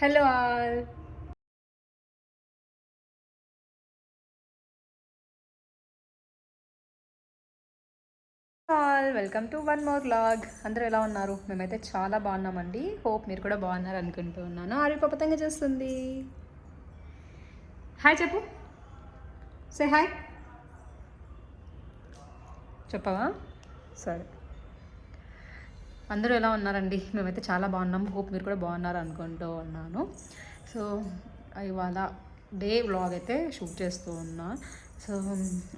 Hello all. Welcome to one more vlog. అందరూ ఎలా ఉన్నారు? మేమైతే చాలా బాగున్నామండి. హోప్ మీరు కూడా బాగున్నారు అనుకుంటూ ఉన్నాను. ఆరి పతంగా చేస్తుంది. హాయ్ చెప్పు. సే హాయ్ చెప్పవా? సరే. అందరూ ఎలా ఉన్నారండి? మేమైతే చాలా బాగున్నాం. హోప్ మీరు కూడా బాగున్నారు అనుకుంటూ ఉన్నాను. సో ఇవాళ డే వ్లాగ్ అయితే షూట్ చేస్తూ ఉన్నా. సో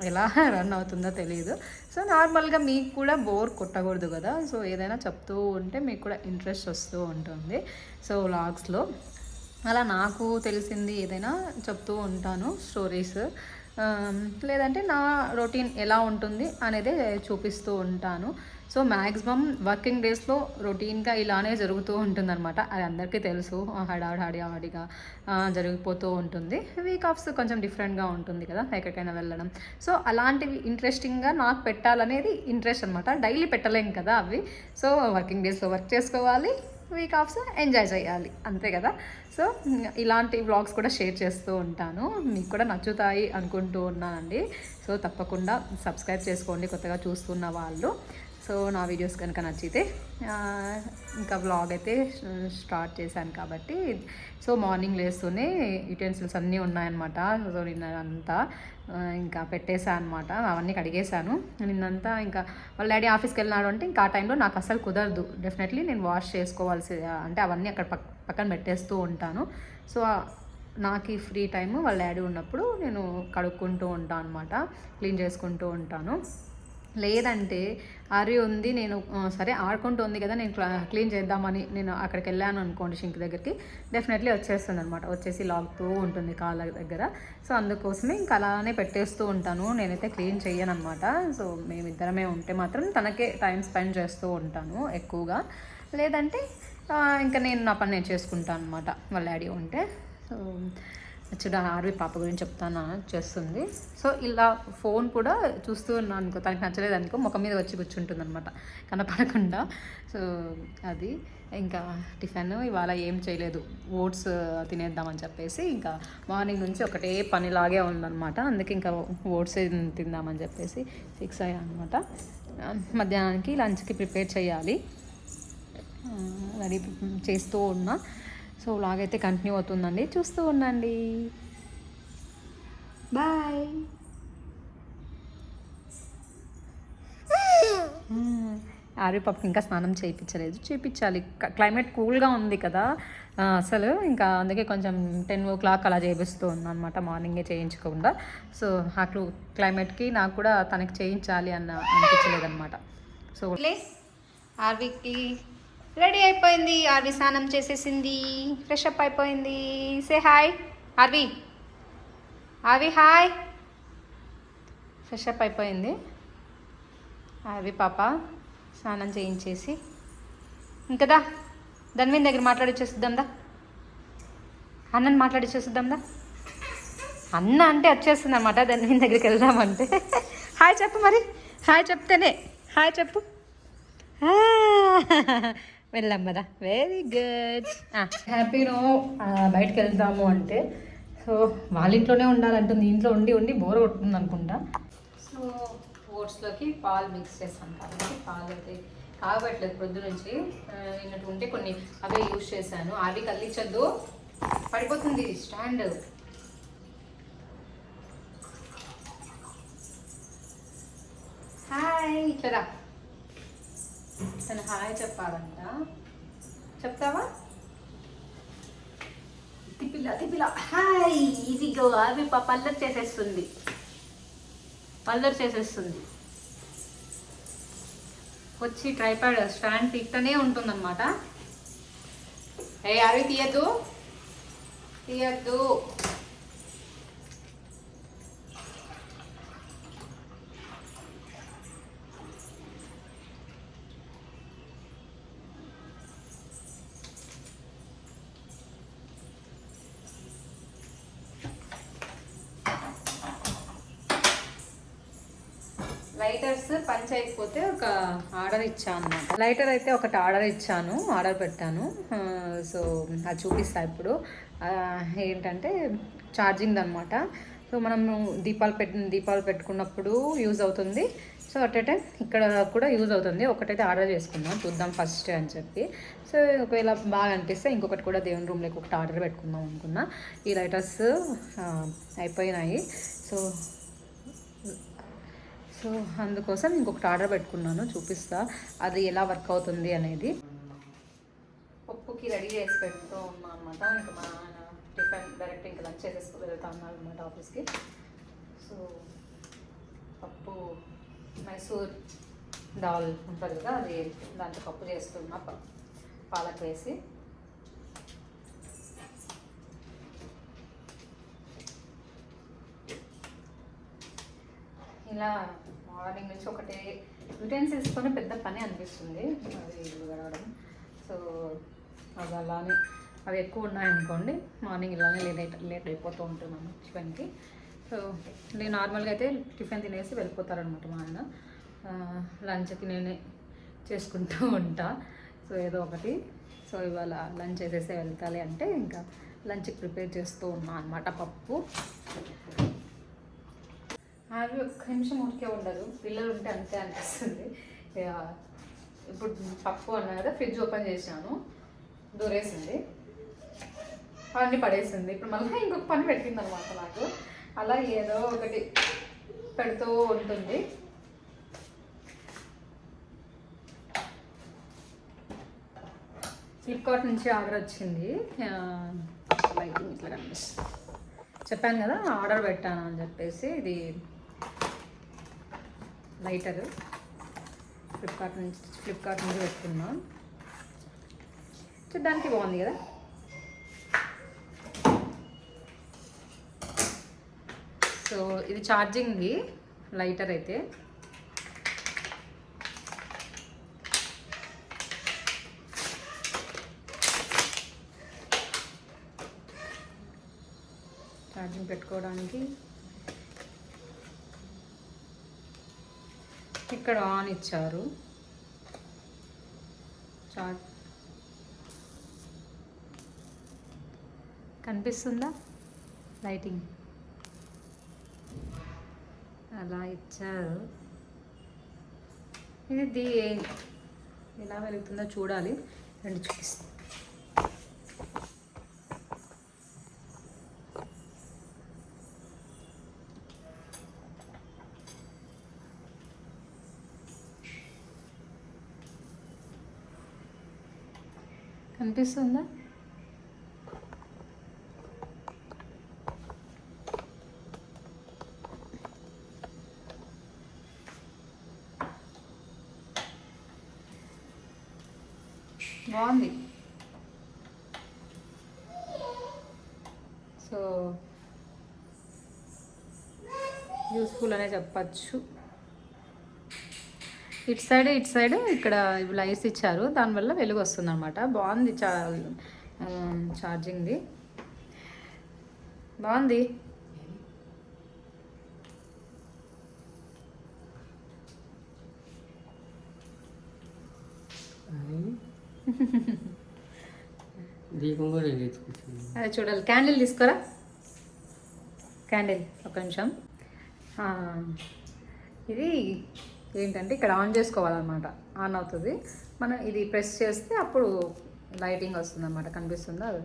ఎలా రన్ అవుతుందో తెలియదు. సో నార్మల్గా మీకు కూడా బోర్ కొట్టకూడదు కదా. సో ఏదైనా చెప్తూ ఉంటే మీకు కూడా ఇంట్రెస్ట్ వస్తూ ఉంటుంది. సో వ్లాగ్స్లో అలా నాకు తెలిసింది ఏదైనా చెప్తూ ఉంటాను, స్టోరీస్. లేదంటే నా రొటీన్ ఎలా ఉంటుంది అనేది చూపిస్తూ ఉంటాను. సో మ్యాక్సిమం వర్కింగ్ డేస్లో రొటీన్గా ఇలానే జరుగుతూ ఉంటుందన్నమాట. అది అందరికీ తెలుసు. హడాడిగా జరిగిపోతూ ఉంటుంది. వీక్ ఆఫ్స్ కొంచెం డిఫరెంట్గా ఉంటుంది కదా, ఎక్కడికైనా వెళ్ళడం. సో అలాంటివి ఇంట్రెస్టింగ్గా నాకు పెట్టాలనేది ఇంట్రెస్ట్ అనమాట. డైలీ పెట్టలేం కదా అవి. సో వర్కింగ్ డేస్లో వర్క్ చేసుకోవాలి, వీక్ ఆఫ్స్ ఎంజాయ్ చేయాలి, అంతే కదా. సో ఇలాంటి వ్లాగ్స్ కూడా షేర్ చేస్తూ ఉంటాను. మీకు కూడా నచ్చుతాయి అనుకుంటూ ఉన్నానండి. సో తప్పకుండా సబ్స్క్రైబ్ చేసుకోండి కొత్తగా చూస్తున్న వాళ్ళు. సో నా వీడియోస్ కనుక నచ్చితే ఇంకా వ్లాగ్ అయితే స్టార్ట్ చేశాను కాబట్టి. సో మార్నింగ్ లేస్తూనే యుటెన్సిల్స్ అన్నీ ఉన్నాయన్నమాట. సో నిన్నంతా ఇంకా పెట్టేశాను అనమాట. అవన్నీ కడిగేశాను నిన్నంతా. ఇంకా వాళ్ళ డాడీ ఆఫీస్కి వెళ్ళినాడు అంటే ఇంకా ఆ టైంలో నాకు అసలు కుదరదు. డెఫినెట్లీ నేను వాష్ చేసుకోవాల్సి, అంటే అవన్నీ అక్కడ పక్కన పెట్టేస్తూ ఉంటాను. సో నాకు ఈ ఫ్రీ టైము వాళ్ళ డాడీ ఉన్నప్పుడు నేను కడుక్కుంటూ ఉంటాను అనమాట, క్లీన్ చేసుకుంటూ ఉంటాను. లేదంటే అరి ఉంది, నేను సరే ఆడుకుంటూ ఉంది కదా, నేను క్లీన్ చేద్దామని నేను అక్కడికి వెళ్ళాను అనుకోండి షింక్ దగ్గరికి, డెఫినెట్లీ వచ్చేస్తుంది అనమాట. వచ్చేసి లాగుతూ ఉంటుంది కాళ్ళ దగ్గర. సో అందుకోసమే ఇంకా అలానే పెట్టేస్తూ ఉంటాను. నేనైతే క్లీన్ చేయను అనమాట. సో మేమిద్దరమే ఉంటే మాత్రం తనకే టైం స్పెండ్ చేస్తూ ఉంటాను ఎక్కువగా. లేదంటే ఇంకా నేను నా పని నేను చేసుకుంటాను అనమాట వాళ్ళ డాడీ ఉంటే. సో చూడ ఆర్వి పాప గురించి చెప్తాను చేస్తుంది. సో ఇలా ఫోన్ కూడా చూస్తూ ఉన్నాను అనుకో, తనకి నచ్చలేదు అనుకో ముఖం మీద వచ్చి కూర్చుంటుంది అనమాట కనపడకుండా. సో అది ఇంకా టిఫిన్ ఇవాళ ఏం చేయలేదు, ఓట్స్ తినేద్దామని చెప్పేసి ఇంకా మార్నింగ్ నుంచి ఒకటే పనిలాగే ఉందన్నమాట. అందుకే ఇంకా ఓట్స్ తిందామని చెప్పేసి ఫిక్స్ అయ్యా అనమాట. మధ్యాహ్నానికి లంచ్కి ప్రిపేర్ చేయాలి, రెడీ చేస్తూ ఉన్నా. సో లాగైతే కంటిన్యూ అవుతుందండి, చూస్తూ ఉండండి. బాయ్. ఆర్వి పాపకి ఇంకా స్నానం చేయించలేదు, చేయించాలి. క్లైమేట్ కూల్గా ఉంది కదా అసలు. ఇంకా అందుకే కొంచెం 10 o'clock అలా చేపిస్తూ ఉన్నాను అనమాట, మార్నింగే చేయించకుండా. సో ఆ క్లైమేట్కి నాకు కూడా తనకి చేయించాలి అనిపించలేదన్నమాట. సో ఆర్వికి రెడీ అయిపోయింది. ఆర్వి స్నానం చేసేసింది, ఫ్రెష్ అప్ అయిపోయింది. Say hi Aarvi. Aarvi hi. Fresh up అయిపోయింది ఆర్వి పాప, స్నానం చేయించేసి. ఇంకదా ధన్వీన్ దగ్గర మాట్లాడిచ్చేసిద్దాందా, అన్నని మాట్లాడిచ్చేసిద్దాందా. అన్న అంటే వచ్చేస్తుంది అనమాట, ధన్వీన్ దగ్గరికి వెళ్దామంటే. హాయ్ చెప్పు మరి, హాయ్ చెప్తేనే హాయ్ చెప్పు. వెళ్ళాం కదా, వెరీ గుడ్. హ్యాపీనో బయటకు వెళ్దాము అంటే, సో వాళ్ళ ఇంట్లోనే ఉండాలంటుంది. ఇంట్లో ఉండి ఉండి బోర్ కొడుతుంది అనుకుంటా. సో ఓట్స్లోకి పాలు మిక్స్ చేస్తాను కాబట్టి పాలు అయితే కాగబెట్టలేదు పొద్దు నుంచి. నిన్నట్టు ఉంటే కొన్ని అవే యూజ్ చేశాను. అవి కల్లించద్దు, పడిపోతుంది స్టాండ్. హాయ్ ఇట్లా తను హాయ్ చెప్పాలంట, చెప్తావా? తిప్పిల్ల హాయ్. ఇదిగో అవి పల్లర్ చేసేస్తుంది, వచ్చి ట్రైపాడ్ స్టాండ్ తిట్టనే ఉంటుందన్నమాట. అవి తీయద్దు. లైటర్స్ పంచ్ అయిపోతే ఒక ఆర్డర్ ఇచ్చాను అన్నమాట. లైటర్ అయితే ఒకటి ఆర్డర్ పెట్టాను. సో అది చూపిస్తా ఇప్పుడు. ఏంటంటే ఛార్జింగ్ అనమాట. సో మనము దీపాలు పెట్టుకున్నప్పుడు యూజ్ అవుతుంది. సో అట్ ఏ టైం ఇక్కడ కూడా యూజ్ అవుతుంది. ఒకటైతే ఆర్డర్ చేసుకుందాం, చూద్దాం ఫస్ట్ అని చెప్పి. సో ఒకవేళ బాగా అనిపిస్తే ఇంకొకటి కూడా దేవుని రూమ్లోకి ఒకటి ఆర్డర్ పెట్టుకుందాం అనుకున్నా. ఈ లైటర్స్ అయిపోయినాయి. సో అందుకోసం ఇంకొకటి ఆర్డర్ పెట్టుకున్నాను, చూపిస్తా అది ఎలా వర్క్ అవుతుంది అనేది. పప్పుకి రెడీ చేసి పెడుతూ ఉన్నాను అనమాట. ఇంకా మా టిఫిన్ డైరెక్ట్ ఇంకా లంచ్ చేసేసి వెళ్తా ఉన్నాను అనమాట ఆఫీస్కి. సో పప్పు మైసూర్ దాల్ ఉంటుంది కదా, అది దాంట్లో పప్పు చేస్తున్నా, పాలక్ వేసి. ఇలా మార్నింగ్ నుంచి ఒకటే యుటెన్సిల్స్తోనే పెద్ద పని అనిపిస్తుంది అది ఇల్లు గడవడం. సో అది అలానే అవి ఎక్కువ ఉన్నాయనుకోండి మార్నింగ్ ఇలానే లేట్ అయిపోతూ ఉంటున్నాను టిఫిన్కి. సో నేను నార్మల్గా అయితే టిఫిన్ తినేసి వెళ్ళిపోతారనమాట మా ఆయన. లంచ్కి నేనే చేసుకుంటూ ఉంటా. సో ఏదో ఒకటి. సో ఇవాళ లంచ్ చేసేసే వెళ్తాలి అంటే ఇంకా లంచ్కి ప్రిపేర్ చేస్తూ ఉన్నా అనమాట. పప్పు అవి ఒక్క నిమిషం ఊరికే ఉండదు, పిల్లలు ఉంటే అంతే అనిపిస్తుంది. ఇప్పుడు పప్పు అన్నా కదా, ఫ్రిడ్జ్ ఓపెన్ చేసినాను, దూరేసింది, అవన్నీ పడేసింది. ఇప్పుడు మళ్ళీ ఇంకొక పని పెట్టింది అనమాట నాకు. అలా ఏదో ఒకటి పెడుతూ ఉంటుంది. ఫ్లిప్కార్ట్ నుంచి ఆర్డర్ వచ్చింది. లైటింగ్ ఇట్లా కనిపిస్తుంది. చెప్పాను కదా ఆర్డర్ పెట్టాను అని చెప్పేసి. ఇది లైటర్ ఫ్లిప్కార్ట్ నుంచి పెట్టుకున్నాం. చూడ్డానికి బాగుంది కదా. సో ఇది ఛార్జింగ్ది లైటర్ అయితే. ఛార్జింగ్ పెట్టుకోవడానికి ఇక్కడ ఆన్ ఇచ్చారు. కనిపిస్తుందా లైటింగ్? అలా ఇచ్చారు. ఇది ఎలా వెలుగుతుందో చూడాలి, రెండు చూపిస్తాను. కనిపిస్తుందా? బాగుంది. సో యూస్ఫుల్ అనే చెప్పచ్చు. ఇటు సైడ్ ఇక్కడ లైట్స్ ఇచ్చారు, దానివల్ల వెలుగు వస్తుంది అనమాట. బాగుంది. ఛార్జింగ్ది బాగుంది. అదే చూడాలి. క్యాండిల్ తీసుకోరా, క్యాండిల్ ఒక నిమిషం. ఇది ఏంటంటే ఇక్కడ ఆన్ చేసుకోవాలన్నమాట. ఆన్ అవుతుంది, మనం ఇది ప్రెస్ చేస్తే అప్పుడు లైటింగ్ వస్తుంది అన్నమాట. కనిపిస్తుందా అది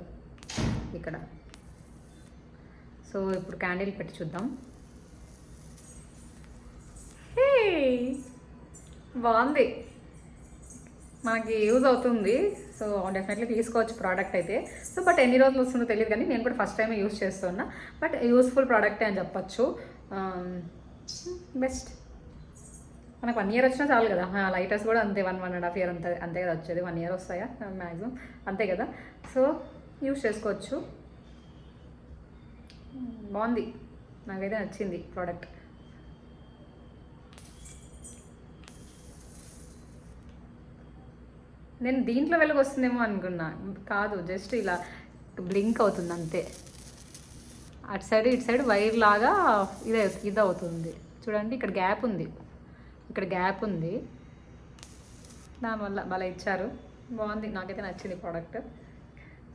ఇక్కడ? సో ఇప్పుడు క్యాండిల్ పెట్టి చూద్దాం. బాగుంది, మనకి యూజ్ అవుతుంది. సో డెఫినెట్లీ తీసుకోవచ్చు ప్రోడక్ట్ అయితే. సో బట్ ఎన్ని రోజులు వస్తుందో తెలియదు, కానీ నేను కూడా ఫస్ట్ టైం యూజ్ చేస్తున్నా. బట్ యూస్ఫుల్ ప్రోడక్టే అని చెప్పచ్చు. బెస్ట్. మనకు 1 year వచ్చినా చాలు కదా. లైటర్స్ కూడా అంతే, 1.5 year అంతే కదా వచ్చేది. 1 year వస్తాయా మ్యాక్సిమం, అంతే కదా. సో యూజ్ చేసుకోవచ్చు. బాగుంది, నాకైతే నచ్చింది ప్రోడక్ట్. నేను దీంట్లో వెలుగు వస్తుందేమో అనుకున్నా, కాదు, జస్ట్ ఇలా బ్లింక్ అవుతుంది అంతే. అటు సైడ్ ఇటు సైడ్ వైర్ లాగా ఇది అవుతుంది చూడండి. ఇక్కడ గ్యాప్ ఉంది, ఇక్కడ గ్యాప్ ఉంది, దానివల్ల భలే ఇచ్చారు. బాగుంది, నాకైతే నచ్చింది ప్రోడక్ట్.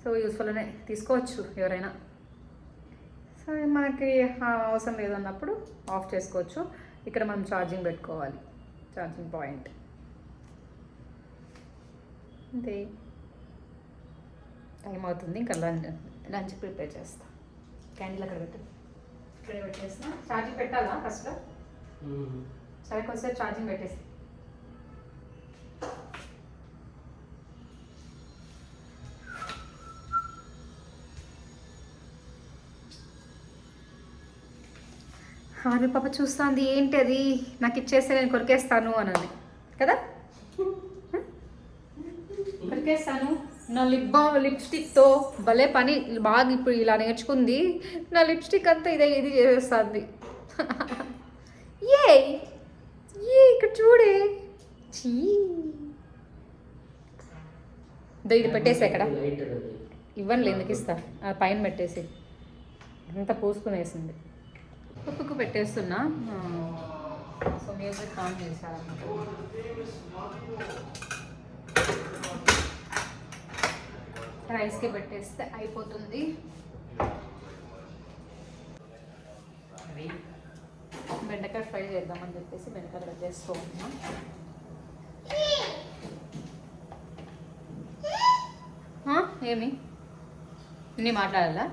సో యూస్ఫుల్గానే తీసుకోవచ్చు ఎవరైనా. సో మనకి అవసరం లేదన్నప్పుడు ఆఫ్ చేసుకోవచ్చు. ఇక్కడ మనం ఛార్జింగ్ పెట్టుకోవాలి, ఛార్జింగ్ పాయింట్ అంతే. టైం అవుతుంది, ఇంకా లంచ్ ప్రిపేర్ చేస్తా. క్యాండిల్ అక్కడ పెట్టు, ఇక్కడే పెట్టేస్తా. ఛార్జింగ్ పెట్టాలా ఫస్ట్? సరే కొంచెం ఛార్జింగ్ పెట్టేసి. ఆర్మీ పాప చూస్తుంది, ఏంటి అది నాకు ఇచ్చేస్తే నేను కొరికేస్తాను అని కదా. కొరికేస్తాను నా లిప్స్టిక్తో. భలే పని, బాగా ఇప్పుడు ఇలా నేర్చుకుంది. నా లిప్స్టిక్ అంతా ఇది చేసేస్తుంది. ఏ ఇక్కడ చూడే, ఇది పెట్టేసి ఎక్కడ ఇవ్వనులే, ఎందుకు ఇస్తా, పైన పెట్టేసి అంతా పూసుకునేసింది. ఉప్పుకు పెట్టేస్తున్నా. సో మ్యూజిక్ ఆన్ చేశారన్నమాట. రైస్కి పెట్టేస్తే అయిపోతుంది. బెండకాయ ఫ్రై చేద్దామని చెప్పేసి బెండకాయ కట్ చేసుకో ఉన్నా. ఏమి నీ మాట్లాడాలా?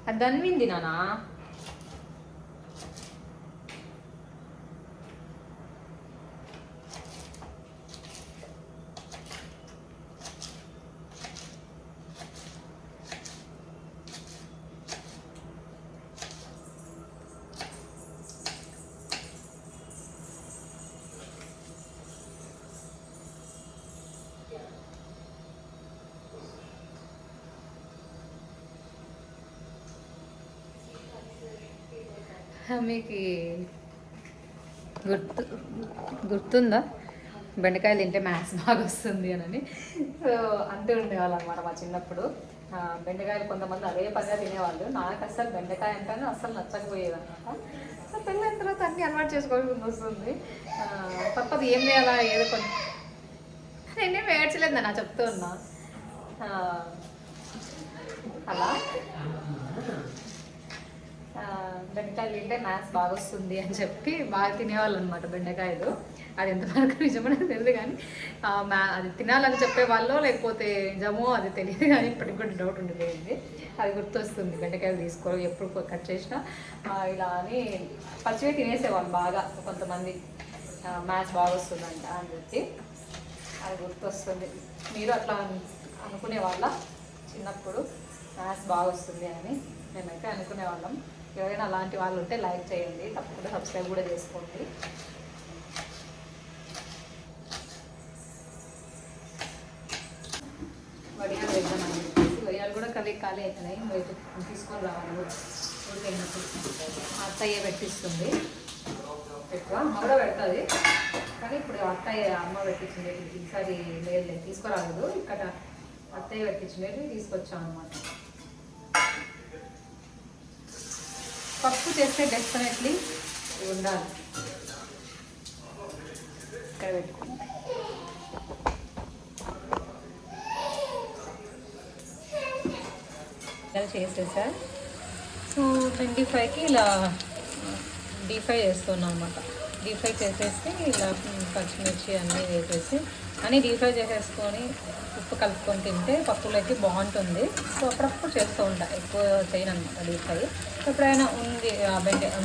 అది దన్వింది నానా. మీకు గుర్తుందా బెండకాయలు తింటే మ్యాథ్స్ బాగా వస్తుంది అని? సో అంతే ఉండేవాళ్ళు అనమాట మా చిన్నప్పుడు. బెండకాయలు కొంతమంది అదే పనిగా తినేవాళ్ళు. నాకు అసలు బెండకాయ అంటేనే అస్సలు నచ్చకపోయేది అనమాట. సో పెళ్ళైన తర్వాత అన్నీ అలవాటు చేసుకోవాల్సి వస్తుంది. తప్పదు, ఏం చేయాలా, ఏదో కొన్ని నేనేం ఏడ్చలేదు నా చెప్తూ ఉన్నా. అలా బెండకాయలు తింటే మ్యాథ్స్ బాగా వస్తుంది అని చెప్పి బాగా తినేవాళ్ళు అనమాట బెండకాయలు. అది ఎంతవరకు నిజమనేది తెలియదు కానీ అది తినాలని చెప్పేవాళ్ళు లేకపోతే నిజమో అది తెలియదు కానీ ఇప్పటికి కూడా డౌట్ ఉండిపోయింది. అది గుర్తొస్తుంది, బెండకాయలు తీసుకోవాలి ఎప్పుడు కట్ చేసినా ఇలా అని పచ్చివే తినేసేవాళ్ళు బాగా కొంతమంది. మ్యాథ్స్ బాగా వస్తుందంట అని చెప్పి అది గుర్తొస్తుంది. మీరు అట్లా అనుకునే వాళ్ళ చిన్నప్పుడు మ్యాథ్స్ బాగా వస్తుంది అని? మేమైతే అనుకునేవాళ్ళం. ఎవరైనా అలాంటి వాళ్ళు ఉంటే లైక్ చేయండి, తప్పకుండా సబ్స్క్రైబ్ కూడా చేసుకోండి. వడియాలు వేద్దామని చెప్పేసి వడియాలు కూడా ఖాళీ అవుతున్నాయి. బయట తీసుకొని రావాలి ఊరికైనప్పుడు. అత్తయ్య పెట్టిస్తుంది ఎక్కువ, అమ్మ కూడా పెడుతుంది కానీ ఇప్పుడు అమ్మ పెట్టించింది. ఈసారి లేదు తీసుకురాలేదు, ఇక్కడ అత్తయ్య పెట్టించినవి తీసుకొచ్చాం అనమాట. పప్పు చేస్తే డెఫినెట్లీ ఉండాలి. ఇక్కడ పెట్టుకుంటాం. ఇలా చేసేసా. సో 25కి ఇలా డీప్ ఫ్రై చేస్తున్నాం అనమాట. డీప్ ఫ్రై చేసేసి ఇలా పచ్చిమిర్చి అన్నీ వేసేసి అన్నీ డీప్ ఫ్రై చేసేసుకొని ఉప్పు కలుపుకొని తింటే పప్పులోకి బాగుంటుంది. సో అప్పుడప్పుడు చేస్తూ ఉంటా, ఎక్కువ చేయను అనమాట డీప్ ఫ్రై. ఎప్పుడైనా ఉంది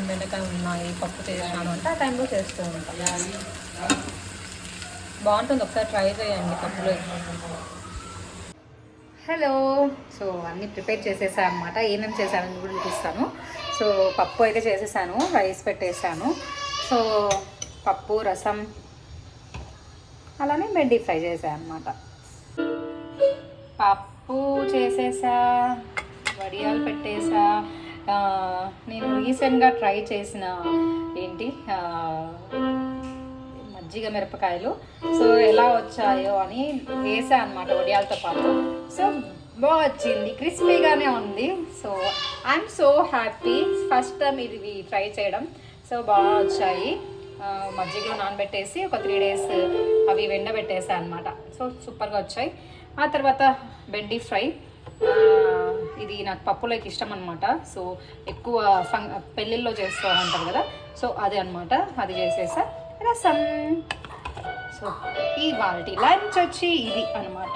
బెండకాయ ఉన్నాయి పప్పు చేసాను అంటే ఆ టైంలో చేస్తూ ఉంటా. బాగుంటుంది, ఒకసారి ట్రై చేయండి పప్పులో. హలో, సో అన్నీ ప్రిపేర్ చేసేసాను అనమాట. ఏమేమి చేశానని కూడా చూపిస్తాను. సో పప్పు అయితే చేసేసాను, రైస్ పెట్టేసాను. సో పప్పు రసం అలానే బెండి ఫ్రై చేసాను అనమాట. పప్పు చేసేసా, వడియాలు పెట్టేసా. నేను రీసెంట్గా ట్రై చేసిన మజ్జిగ మిరపకాయలు, సో ఎలా వచ్చాయో అని వేసా అనమాట వడియాలతో పాటు. సో బాగా వచ్చింది, క్రిస్పీగానే ఉంది. So I'm so happy, first time ఇది ట్రై చేయడం. సో బాగా వచ్చాయి. మజ్జిగలో నానబెట్టేసి ఒక 3 days అవి ఎండబెట్టేసాను అనమాట. సో సూపర్గా వచ్చాయి. ఆ తర్వాత బెండి ఫ్రై, ఇది నాకు పప్పులోకి ఇష్టం అనమాట. సో ఎక్కువ పెళ్ళిళ్ళలో చేస్తూ ఉంటారు కదా, సో అది అనమాట, అది చేసేసా. రసం. సో ఇవాళ లంచ్ వచ్చి ఇది అనమాట.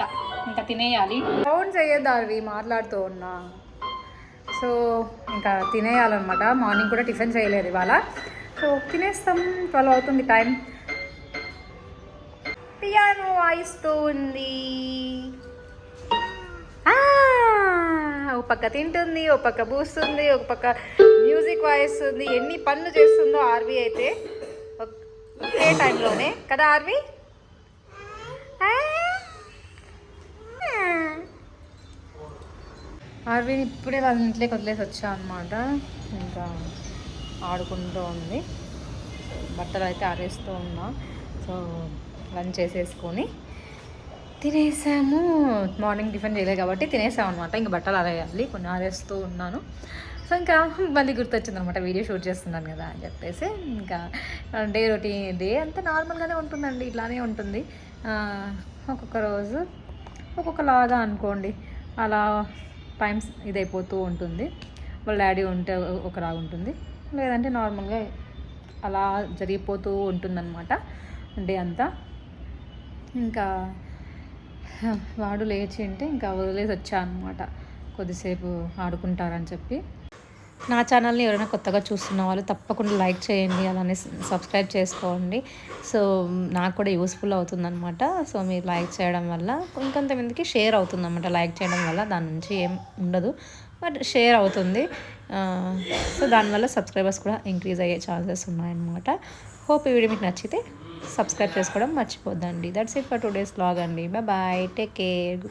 ఇంకా తినేయాలి. ఫోన్ చేయొద్దు అవి మాట్లాడుతూ ఉన్నా. సో ఇంకా తినేయాలన్నమాట. మార్నింగ్ కూడా టిఫిన్ చేయలేదు ఇవాళ. సో తినేస్తాం. 12 అవుతుంది టైం. పియానో వాయిస్తూ ఉంది. ఒక పక్క తింటుంది, ఒక పక్క పూస్తుంది, ఒక పక్క మ్యూజిక్ వాయిస్తుంది. ఎన్ని పనులు చేస్తుందో ఆర్వి అయితే ఒకే టైంలోనే కదా ఆర్వి. ఆర్విని ఇప్పుడే వాళ్ళ ఇంట్లోకి వదిలేసి వచ్చా అనమాట. ఇంకా ఆడుకుంటూ ఉంది. బట్టలు అయితే ఆరేస్తూ ఉన్నా. సో లంచ్ చేసేసుకొని తినేసాము. మార్నింగ్ టిఫిన్ చేయలేదు కాబట్టి తినేసాము అనమాట. ఇంకా బట్టలు ఆరేయాలి, కొన్ని ఆరేస్తూ ఉన్నాను. సో ఇంకా మళ్ళీ గుర్తొచ్చింది అనమాట, వీడియో షూట్ చేస్తున్నాను కదా అని చెప్పేసి. ఇంకా డే అంతా నార్మల్గానే ఉంటుందండి, ఇట్లానే ఉంటుంది. ఒక్కొక్క రోజు ఒక్కొక్కలాగా అనుకోండి, అలా టైమ్స్ ఇదైపోతూ ఉంటుంది. వాళ్ళ డాడీ ఉంటే ఒకలాగా ఉంటుంది, లేదంటే నార్మల్గా అలా జరిగిపోతూ ఉంటుందన్నమాట డే అంతా. ఇంకా వాడు లేచి ఉంటే ఇంకా వదిలేసి వచ్చా అనమాట, కొద్దిసేపు ఆడుకుంటారని చెప్పి. నా ఛానల్ని ఎవరైనా కొత్తగా చూస్తున్న వాళ్ళు తప్పకుండా లైక్ చేయండి, అలానే సబ్స్క్రైబ్ చేసుకోండి. సో నాకు కూడా యూస్ఫుల్ అవుతుందన్నమాట. సో మీరు లైక్ చేయడం వల్ల ఇంకొంతమందికి షేర్ అవుతుందన్నమాట. లైక్ చేయడం వల్ల దాని నుంచి ఏం ఉండదు, బట్ షేర్ అవుతుంది. సో దానివల్ల సబ్స్క్రైబర్స్ కూడా ఇంక్రీజ్ అయ్యే ఛాన్సెస్ ఉన్నాయన్నమాట. హోప్ ఈ వీడియో మీకు నచ్చితే సబ్స్క్రైబ్ చేసుకోవడం మర్చిపోద్దండి. That's it for today's vlog అండి. Bye, take care.